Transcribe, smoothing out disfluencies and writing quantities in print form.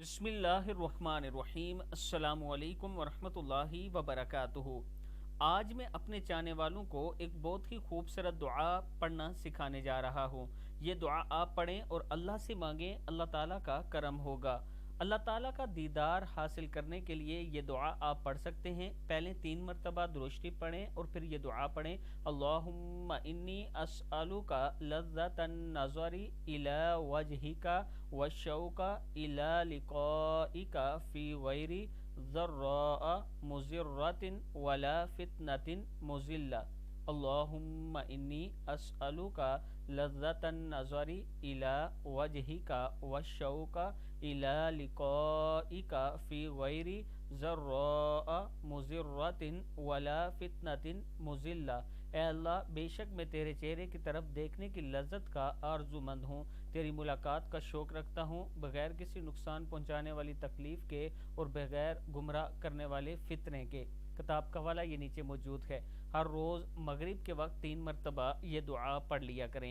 بسم اللہ الرحمن الرحیم۔ السلام علیکم ورحمۃ اللہ وبرکاتہ۔ آج میں اپنے چاہنے والوں کو ایک بہت ہی خوبصورت دعا پڑھنا سکھانے جا رہا ہوں۔ یہ دعا آپ پڑھیں اور اللہ سے مانگیں، اللہ تعالیٰ کا کرم ہوگا۔ اللہ تعالیٰ کا دیدار حاصل کرنے کے لیے یہ دعا آپ پڑھ سکتے ہیں۔ پہلے 3 مرتبہ درود شریف پڑھیں اور پھر یہ دعا پڑھیں، اللہم انی اسألک لذۃ النظر الی وجہک والشوق الی لقائک فی غیر ضراء مضرۃ ولا فتنۃ مضلہ۔ اللہم انی اسألک لذۃ النظر الی وجہک والشوق الی لقائک فی غیر ضراء مضرۃ ولا فتنۃ مضلہ۔ اے اللہ، بے شک میں تیرے چہرے کی طرف دیکھنے کی لذت کا آرزو مند ہوں، تیری ملاقات کا شوق رکھتا ہوں، بغیر کسی نقصان پہنچانے والی تکلیف کے اور بغیر گمراہ کرنے والے فتنے کے۔ کتاب کا حوالہ یہ نیچے موجود ہے۔ ہر روز مغرب کے وقت 3 مرتبہ یہ دعا پڑھ لیا کریں۔